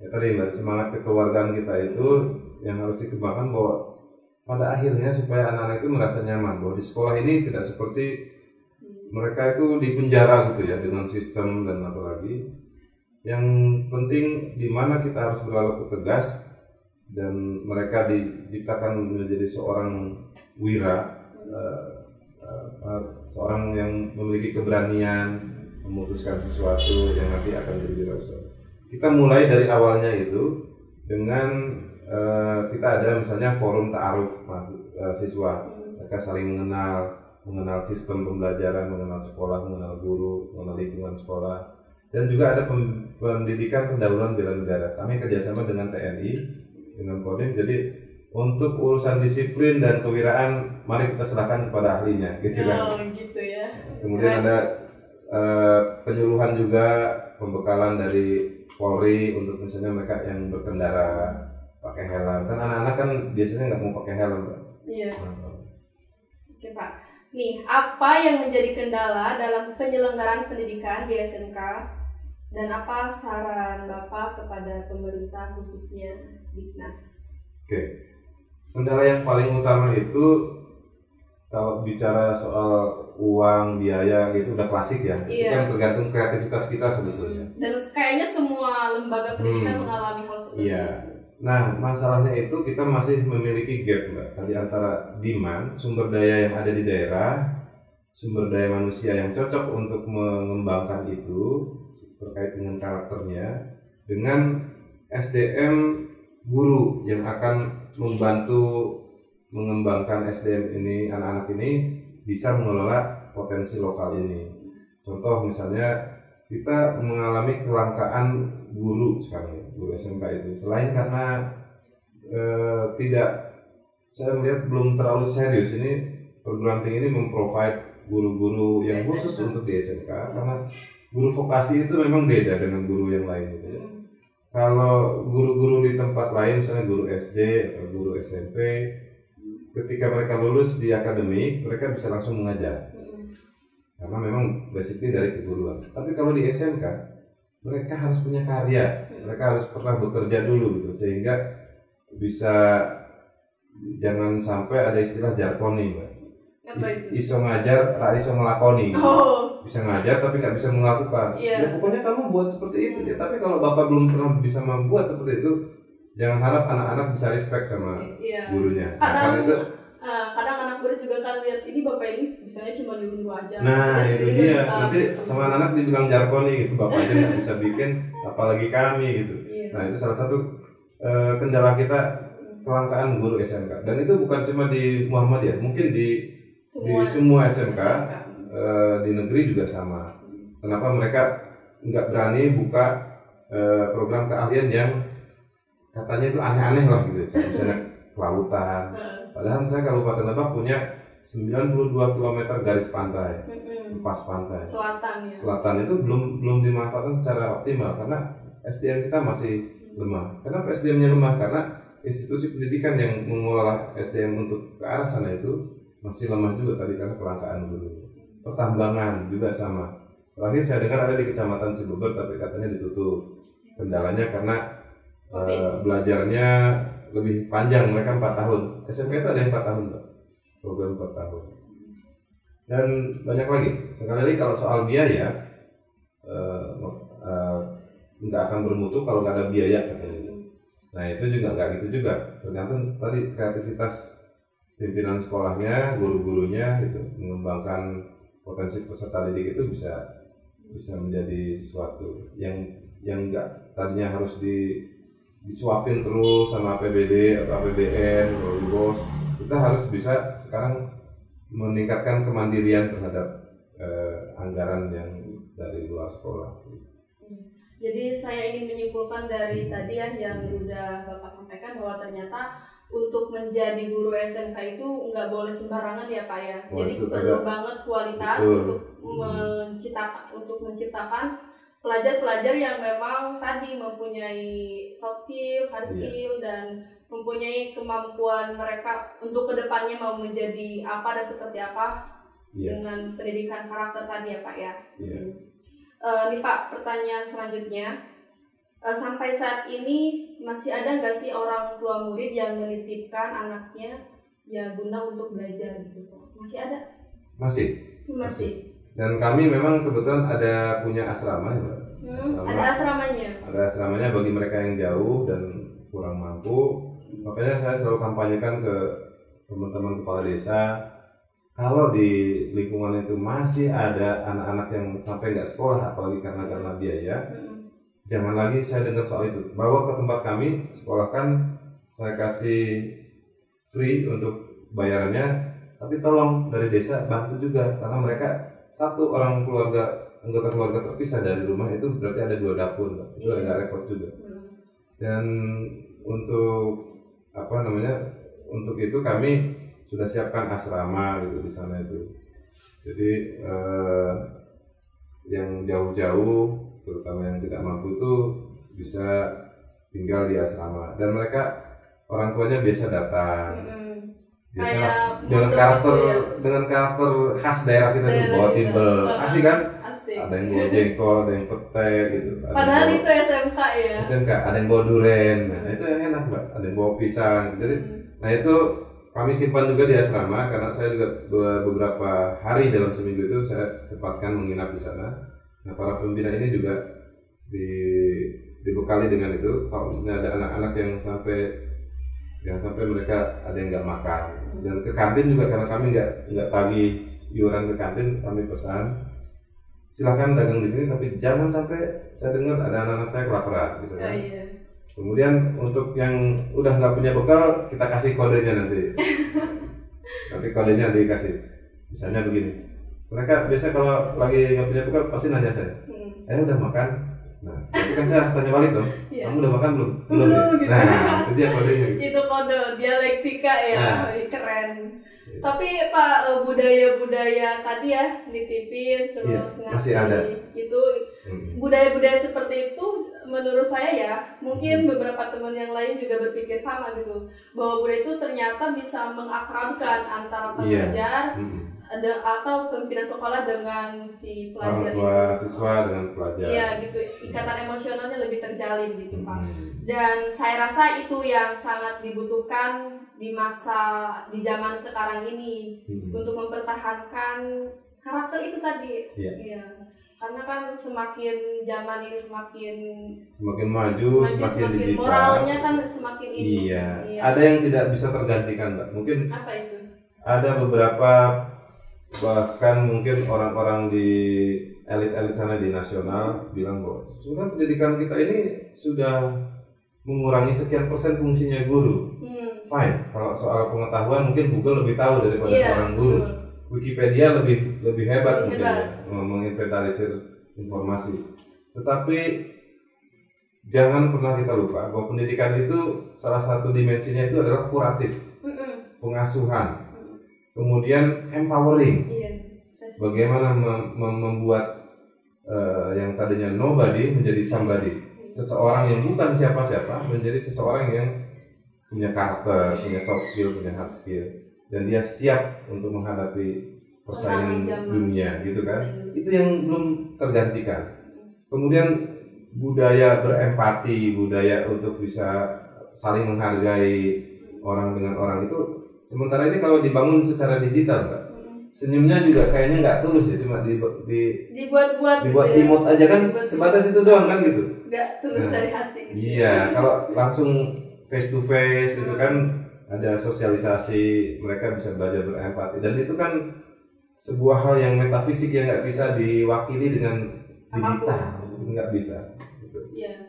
Ya tadi Mbak, semangat kekeluargaan kita itu yang harus dikembangkan, bahwa pada akhirnya supaya anak-anak itu merasa nyaman bahwa di sekolah ini tidak seperti mereka itu di penjara gitu ya, dengan sistem dan apalagi. Yang penting di mana kita harus berlaku tegas dan mereka diciptakan menjadi seorang wira, seorang yang memiliki keberanian memutuskan sesuatu yang nanti akan jadi wira. Kita mulai dari awalnya itu dengan kita ada misalnya forum ta'aruf siswa, mereka saling mengenal sistem pembelajaran, mengenal sekolah, mengenal guru, mengenal lingkungan sekolah. Dan juga ada pendidikan pendahuluan bela negara. Kami kerjasama dengan TNI, dengan Kodim. Jadi untuk urusan disiplin dan kewiraan, mari kita serahkan kepada ahlinya, gitu kan? Oh, gitu ya. Kemudian ada penyuluhan juga, pembekalan dari Polri untuk misalnya mereka yang berkendara pakai helm. Kan anak-anak kan biasanya nggak mau pakai helm, Pak. Iya. Oke Pak. Nih, apa yang menjadi kendala dalam penyelenggaraan pendidikan di SMK dan apa saran Bapak kepada pemerintah khususnya Diknas? Oke. Kendala yang paling utama itu kalau bicara soal uang, biaya gitu udah klasik ya. Iya. Itu kan tergantung kreativitas kita sebetulnya. Dan kayaknya semua lembaga pendidikan mengalami hal seperti Iya. itu. Nah, masalahnya itu kita masih memiliki gap, Mbak, tadi antara demand, sumber daya yang ada di daerah, sumber daya manusia yang cocok untuk mengembangkan itu terkait dengan karakternya, dengan SDM guru yang akan membantu mengembangkan SDM ini, anak-anak ini bisa mengelola potensi lokal ini. Contoh misalnya kita mengalami kelangkaan guru sekarang, guru SMK itu. Selain karena saya melihat belum terlalu serius ini perguruan tinggi ini memprovide guru-guru yang khusus untuk di SMK, karena guru vokasi itu memang beda dengan guru yang lain gitu ya. Kalau guru-guru di tempat lain, misalnya guru SD atau guru SMP, ketika mereka lulus di akademik, mereka bisa langsung mengajar. Karena memang basically dari keguruan. Tapi kalau di SMK, mereka harus punya karya, mereka harus pernah bekerja dulu gitu, sehingga bisa, jangan sampai ada istilah jarkoni, Mbak. Iso ngajar, ra iso ngelakoni. Bisa ngajar tapi nggak bisa melakukan. Ya pokoknya kamu buat seperti itu ya. Tapi kalau Bapak belum pernah bisa membuat seperti itu, jangan harap anak-anak bisa respect sama gurunya. Kadang anak murid juga kan lihat ini Bapak ini bisanya cuma nyuruh aja. Nah itu dia, nanti sama anak dibilang jarkoni gitu, Bapak aja nggak bisa bikin, apalagi kami gitu. Nah itu salah satu kendala kita, kelangkaan guru SMK. Dan itu bukan cuma di Muhammadiyah, mungkin di semua SMK. Di negeri juga sama. Kenapa mereka nggak berani buka program keahlian yang katanya itu aneh-aneh lah gitu, misalnya kelautan. Padahal misalnya Kabupaten Lebak punya 92 km garis pantai, lepas pantai. Selatan itu belum dimanfaatkan secara optimal karena SDM kita masih lemah. Kenapa SDM-nya lemah? Karena institusi pendidikan yang mengelola SDM untuk ke arah sana itu masih lemah juga tadi karena kelangkaan guru. Pertambangan juga sama. Terakhir saya dengar ada di Kecamatan Cibeber tapi katanya ditutup. Kendalanya karena belajarnya lebih panjang, mereka 4 tahun. SMK itu ada yang 4 tahun, Pak. Program 4 tahun. Dan banyak lagi. Sekali lagi kalau soal biaya nggak akan bermutu kalau nggak ada biaya katanya. Nah itu juga nggak gitu juga. Tergantung tadi kreativitas pimpinan sekolahnya, guru-gurunya gitu, mengembangkan potensi peserta didik itu bisa menjadi sesuatu yang nggak tadinya harus disuapin terus sama APBD atau APBN atau BOS. Kita harus bisa sekarang meningkatkan kemandirian terhadap anggaran yang dari luar sekolah. Jadi saya ingin menyimpulkan dari tadi ya yang udah Bapak sampaikan bahwa ternyata untuk menjadi guru SMK itu nggak boleh sembarangan ya Pak ya. Jadi perlu banget kualitas untuk menciptakan pelajar-pelajar yang memang tadi mempunyai soft skill, hard skill, dan mempunyai kemampuan mereka untuk kedepannya mau menjadi apa dan seperti apa dengan pendidikan karakter tadi ya Pak ya. Iya. Nih Pak, pertanyaan selanjutnya, sampai saat ini masih ada nggak sih orang tua murid yang menitipkan anaknya ya guna untuk belajar gitu Pak? Masih ada? Masih. Dan kami memang kebetulan ada punya asrama ya Mbak. Ada asramanya? Ada asramanya bagi mereka yang jauh dan kurang mampu. Makanya saya selalu kampanyekan ke teman-teman kepala desa, kalau di lingkungan itu masih ada anak-anak yang sampai nggak sekolah, apalagi karena biaya, jangan lagi saya dengar soal itu. Bawa ke tempat kami, sekolahkan, saya kasih free untuk bayarannya, tapi tolong dari desa bantu juga, karena mereka satu orang anggota keluarga terpisah dari rumah itu berarti ada 2 dapur, itu agak repot juga. Dan untuk untuk itu kami sudah siapkan asrama gitu di sana itu. Jadi yang jauh-jauh, terutama yang tidak mampu itu bisa tinggal di asrama. Dan mereka orang tuanya biasa datang, biasa dengan karakter khas daerah kita itu, bawa timbel, asik kan? Ada yang bawa jengkol, ada yang pete gitu. Padahal itu SMK ya. SMK, ada yang bawa duren, nah itu yang enak Mbak. Ada yang bawa pisang. Jadi, nah itu kami simpan juga di asrama karena saya juga beberapa hari dalam seminggu itu saya sempatkan menginap di sana. Nah para pembina ini juga dibekali dengan itu. Kalau misalnya ada anak-anak yang jangan sampai mereka ada yang nggak makan. Dan ke kantin juga karena kami nggak tagih iuran ke kantin, kami pesan silahkan dagang di sini tapi jangan sampai saya dengar ada anak-anak saya kelaparan gitu kan. Kemudian untuk yang udah nggak punya bekal, kita kasih kodenya nanti. Nanti kodenya dikasih. Misalnya begini. Mereka biasa kalau lagi nggak punya bekal pasti nanya saya. Udah makan? Nah, berarti kan saya harus tanya balik dong. Kamu udah makan belum? Belum ya? Gitu. Nah, itu dia kodenya. Itu kode dialektika ya, keren. Tapi Pak, budaya-budaya tadi ya nitipin terus ngasih masih ada. Itu budaya-budaya seperti itu menurut saya ya, mungkin beberapa teman yang lain juga berpikir sama gitu, bahwa budaya itu ternyata bisa mengakrabkan antara pelajar atau pimpinan sekolah dengan si pelajar, orang tua siswa dengan pelajar. Iya gitu, ikatan emosionalnya lebih terjalin gitu Pak. Dan saya rasa itu yang sangat dibutuhkan di zaman sekarang ini untuk mempertahankan karakter itu tadi. Iya. Karena kan semakin zaman ini semakin maju, semakin digital, moralnya kan semakin ini. Iya. Ada yang tidak bisa tergantikan, Mbak. Mungkin apa itu? Ada beberapa, bahkan mungkin orang-orang di elit-elit sana di nasional bilang bahwa sudah pendidikan kita ini sudah mengurangi sekian persen fungsinya guru. Fine. Kalau soal pengetahuan mungkin Google lebih tahu daripada seorang guru. Wikipedia lebih hebat mungkin ya, menginventarisir informasi. Tetapi jangan pernah kita lupa bahwa pendidikan itu salah satu dimensinya itu adalah kuratif, pengasuhan, kemudian empowering. Bagaimana membuat yang tadinya nobody menjadi somebody, seseorang yang bukan siapa-siapa menjadi seseorang yang punya karakter, punya soft skill, punya hard skill. Dan dia siap untuk menghadapi persaingan dunia gitu kan. Itu yang belum tergantikan. Kemudian budaya berempati, budaya untuk bisa saling menghargai orang dengan orang itu sementara ini kalau dibangun secara digital Mbak, senyumnya juga kayaknya nggak tulus ya, cuma dibuat emot aja kan, sebatas itu doang kan gitu, nggak tulus dari hati. Iya, kalau langsung face to face gitu kan ada sosialisasi, mereka bisa belajar berempati, dan itu kan sebuah hal yang metafisik yang nggak bisa diwakili dengan digital, nggak bisa gitu.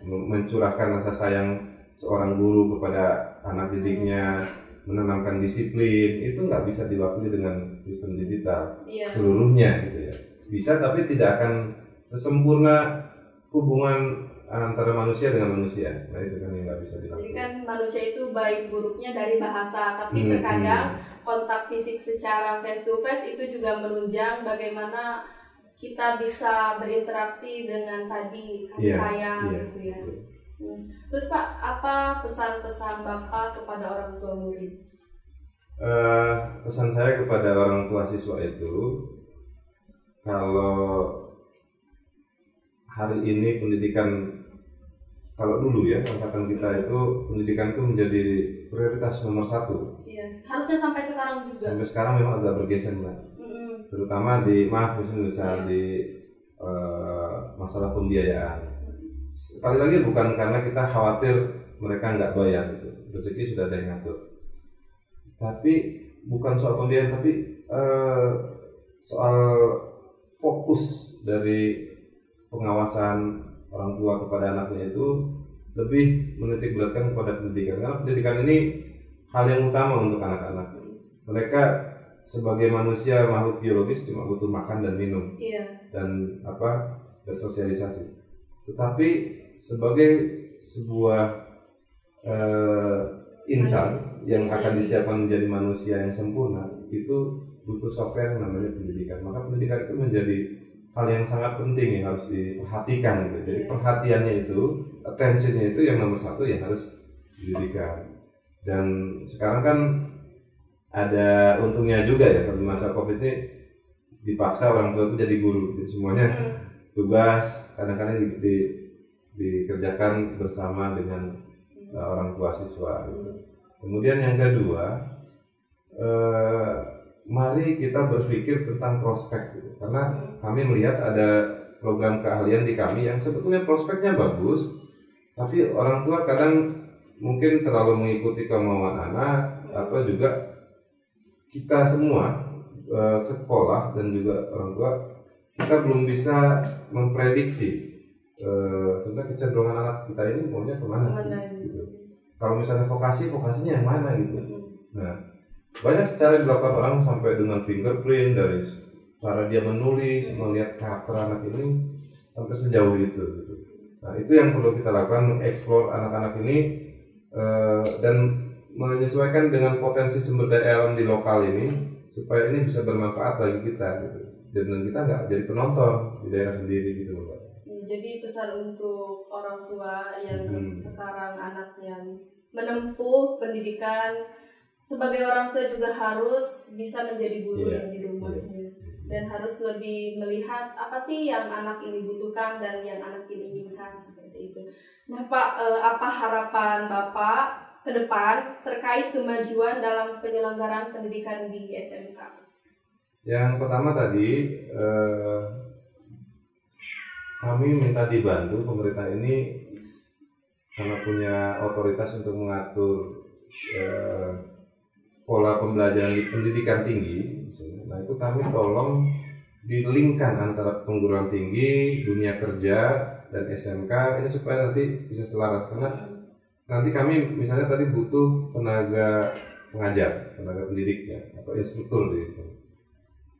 Mencurahkan rasa sayang seorang guru kepada anak didiknya, menanamkan disiplin, itu nggak bisa diwakili dengan sistem digital seluruhnya gitu ya. Bisa tapi tidak akan sesempurna hubungan antara manusia dengan manusia. Nah itu kan yang nggak bisa dilakukan. Jadi kan manusia itu baik buruknya dari bahasa, tapi terkadang kontak fisik secara face to face itu juga menunjang bagaimana kita bisa berinteraksi dengan tadi kasih sayang gitu ya. Terus Pak, apa pesan-pesan Bapak kepada orang tua murid? Pesan saya kepada orang tua siswa itu, kalau hari ini pendidikan, kalau dulu ya angkatan kita itu pendidikan itu menjadi prioritas nomor 1. Iya, harusnya sampai sekarang juga. Sampai sekarang memang agak bergeser Mbak. Terutama di misal di masalah pembiayaan. Sekali lagi bukan karena kita khawatir mereka nggak bayar gitu. Rezeki sudah ada yang ngatur. Tapi bukan soal pembiayaan, tapi soal fokus dari pengawasan orang tua kepada anaknya itu lebih menitik beratkan kepada pendidikan. Karena pendidikan ini hal yang utama untuk anak-anak. Mereka sebagai manusia makhluk biologis cuma butuh makan dan minum, dan bersosialisasi. Tetapi sebagai sebuah insan yang akan disiapkan menjadi manusia yang sempurna, itu butuh software yang namanya pendidikan. Maka pendidikan itu menjadi hal yang sangat penting yang harus diperhatikan gitu. Jadi perhatiannya itu, attentionnya itu yang nomor 1 ya harus pendidikan. Dan sekarang kan ada untungnya juga ya, kalau masa COVID ini dipaksa orang tua itu jadi guru, jadi semuanya tugas kadang-kadang dikerjakan bersama dengan orang tua siswa gitu. Kemudian yang kedua, mari kita berpikir tentang prospek gitu. Karena kami melihat ada program keahlian di kami yang sebetulnya prospeknya bagus, tapi orang tua kadang mungkin terlalu mengikuti kemauan anak, atau juga kita semua sekolah dan juga orang tua, kita belum bisa memprediksi sebenarnya kecenderungan anak kita ini maunya kemana gitu. Kalau misalnya vokasinya yang mana gitu. Nah, banyak cara dilakukan orang sampai dengan fingerprint, dari cara dia menulis, melihat karakter anak ini sampai sejauh itu gitu. Nah, itu yang perlu kita lakukan, mengeksplor anak-anak ini dan menyesuaikan dengan potensi sumber daya alam di lokal ini, supaya ini bisa bermanfaat bagi kita gitu. Dan kita nggak jadi penonton di daerah sendiri gitu Mbak. Jadi pesan untuk orang tua yang sekarang anaknya menempuh pendidikan, sebagai orang tua juga harus bisa menjadi guru yang di rumahnya, dan harus lebih melihat apa sih yang anak ini butuhkan dan yang anak ini inginkan, seperti itu. Nah Pak, apa harapan Bapak ke depan terkait kemajuan dalam penyelenggaraan pendidikan di SMK? Yang pertama tadi, kami minta dibantu pemerintah ini karena punya otoritas untuk mengatur pola pembelajaran di pendidikan tinggi misalnya. Nah itu kami tolong dilingkan antara perguruan tinggi, dunia kerja, dan SMK ini supaya nanti bisa selaras. Karena nanti kami misalnya tadi butuh tenaga pengajar, tenaga pendidik ya, atau instruktur gitu.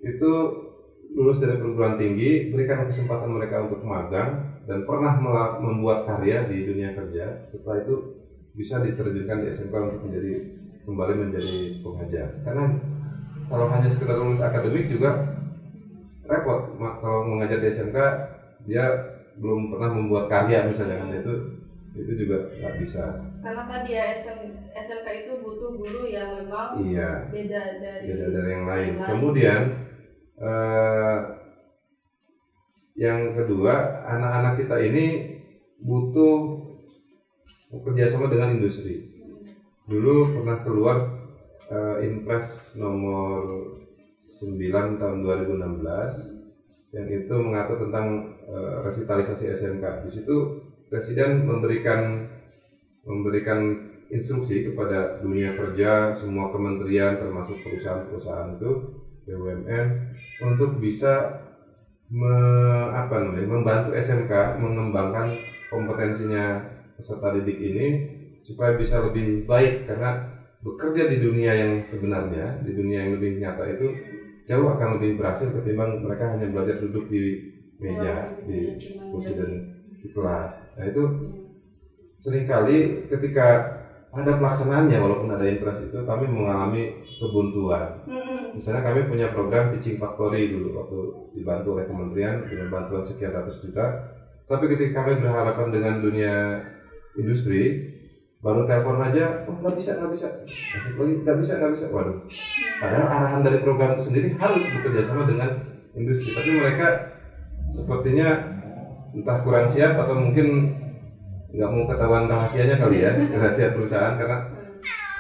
Itu lulus dari perguruan tinggi, berikan kesempatan mereka untuk magang dan pernah membuat karya di dunia kerja. Setelah itu bisa diterjunkan di SMK untuk kembali menjadi pengajar. Karena kalau hanya sekedar lulus akademik juga repot. Kalau mengajar di SMK dia belum pernah membuat karya misalnya, kan itu juga nggak bisa. Karena tadi ya SMK itu butuh guru yang memang beda dari yang lain. Kemudian yang kedua, anak-anak kita ini butuh kerjasama dengan industri. Dulu pernah keluar Inpres nomor 9 tahun 2016 yang itu mengatur tentang revitalisasi SMK. Di situ Presiden memberikan instruksi kepada dunia kerja, semua kementerian termasuk perusahaan-perusahaan itu, BUMN, untuk bisa membantu SMK mengembangkan kompetensinya peserta didik ini supaya bisa lebih baik, karena bekerja di dunia yang sebenarnya, di dunia yang lebih nyata itu jauh akan lebih berhasil ketimbang mereka hanya belajar duduk di meja, di kursi dan di kelas. Nah itu seringkali ketika ada pelaksanaannya, walaupun ada Inpres itu, kami mengalami kebuntuan. Misalnya kami punya program Teaching Factory dulu, waktu dibantu oleh kementerian dengan bantuan sekian ratus juta. Tapi ketika kami berhadapan dengan dunia industri, baru telepon aja, oh nggak bisa, masih lagi nggak bisa, waduh. Padahal arahan dari program itu sendiri harus bekerja sama dengan industri, tapi mereka sepertinya entah kurang siap atau mungkin nggak mau ketahuan rahasianya kali ya, rahasia perusahaan, karena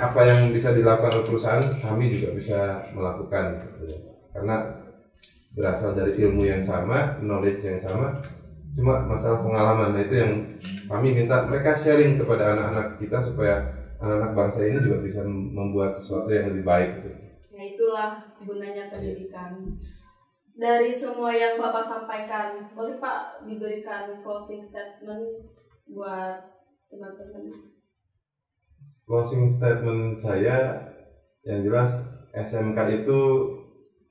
apa yang bisa dilakukan oleh perusahaan kami juga bisa melakukan, karena berasal dari ilmu yang sama, knowledge yang sama, cuma masalah pengalaman. Nah itu yang kami minta mereka sharing kepada anak-anak kita supaya anak-anak bangsa ini juga bisa membuat sesuatu yang lebih baik. Ya itulah gunanya pendidikan. Dari semua yang Bapak sampaikan, boleh Pak diberikan closing statement buat teman-teman? Closing statement saya yang jelas, SMK itu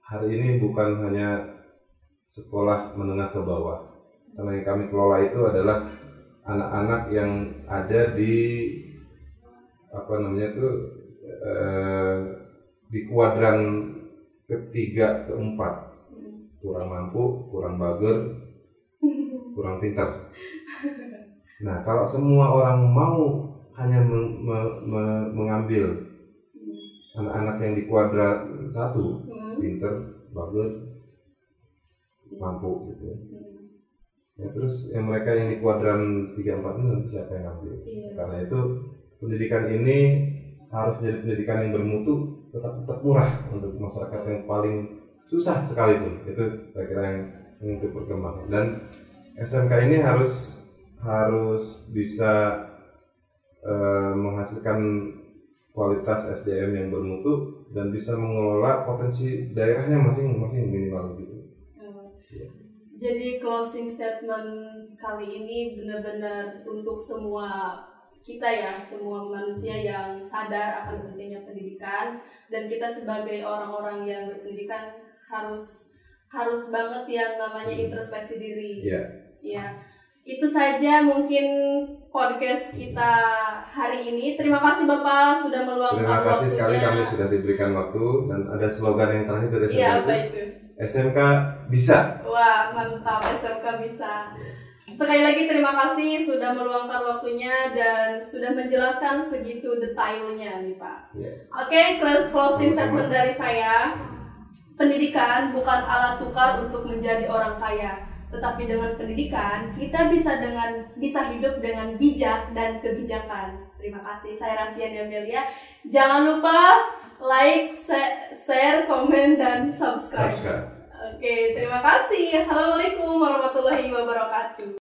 hari ini bukan hanya sekolah menengah ke bawah, karena yang kami kelola itu adalah anak-anak yang ada di di kuadran ketiga keempat, kurang mampu, kurang bager, kurang pintar. Nah kalau semua orang mau hanya mengambil anak-anak yang di kuadran 1, pinter, bagus, mampu gitu ya, terus yang mereka yang di kuadran 3-4 ini nanti siapa yang ambil? Karena itu pendidikan ini harus menjadi pendidikan yang bermutu, tetap murah untuk masyarakat yang paling susah sekalipun. Itu saya kira yang untuk perkembangan, dan SMK ini harus bisa menghasilkan kualitas SDM yang bermutu dan bisa mengelola potensi daerahnya masing-masing minimal gitu. Jadi closing statement kali ini benar-benar untuk semua kita ya, semua manusia yang sadar akan pentingnya pendidikan, dan kita sebagai orang-orang yang berpendidikan harus banget yang namanya introspeksi diri. Ya. Itu saja mungkin podcast kita hari ini. Terima kasih Bapak sudah meluangkan waktunya. Terima kasih sekali kami sudah diberikan waktu, dan ada slogan yang terakhir dari SMK. Iya, apa itu? SMK bisa. Wah, mantap, SMK bisa. Sekali lagi terima kasih sudah meluangkan waktunya dan sudah menjelaskan segitu detailnya nih Pak. Oke, closing statement dari saya. Pendidikan bukan alat tukar untuk menjadi orang kaya. Tetapi dengan pendidikan, kita bisa hidup dengan bijak dan kebijakan. Terima kasih, saya Rasian Amelia. Jangan lupa like, share, komen, dan subscribe. Oke, terima kasih. Assalamualaikum warahmatullahi wabarakatuh.